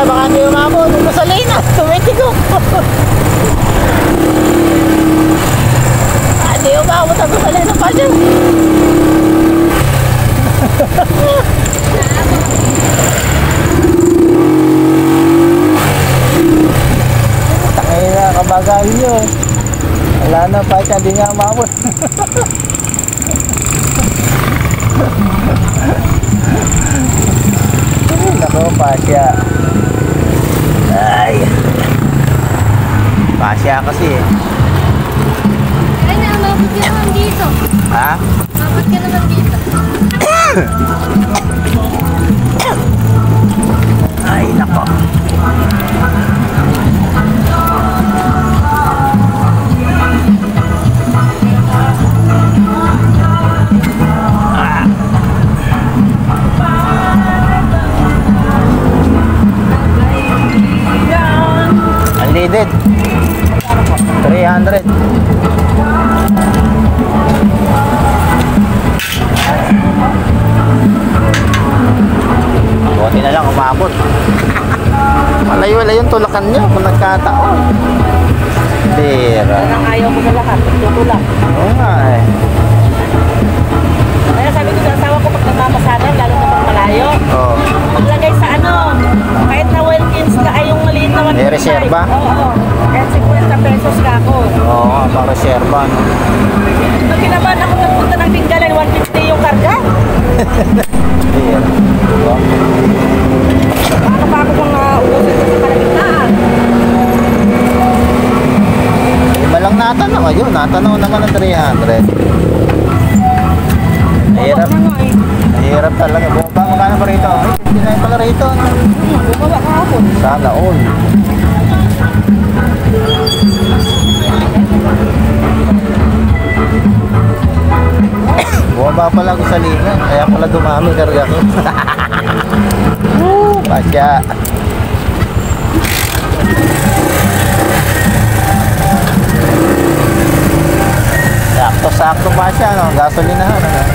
siya, baka hindi umabot. Gasolina, tumitigo. Hindi umabot ang gasolina pa siya. Takay na, kabagal nyo. Wala na pa siya, hindi nga umabot. Nako, pasya. Ay. Pasya kasi eh. Ay, naamabot ka naman dito. Ha? Amabot ka naman dito. Ay, nako. Unleaded 300. Buti na lang umabot. Malayo-layo yung tulakan niya kung nagkataon. Bira. Parang ayaw ko sa lahat, tutulak. Oo nga eh. Kaya sabi ko sa asawa ko, pag nagmamasanan, lalo na pag malayo, Oo. maglagay sa ano, kahit na Wilkins ka ay yung maliit na 1.5. May reserba? Oo. Kahit 50 pesos ka ako. Oo nga, pang reserva, no? Pag kinabahan ako nagpunta ng Tinggalan, 150 yung karga. Bira. Oo. Paano pa ako kung uusin ko sa kalagitnaan? Iba lang natanaw. Ayun, natanaw naman ng 300. Mahirap. Bumaba na nga eh. Mahirap talaga. Bumaba, magkano ba rito? Ay, 59 pala rito. Bumaba kahapon. Sana all. Bumaba pala ako sa lina. Kaya pala dumami karga ko. Pasya. Sakto-sakto pa siya, no? Gasolinahan, ano?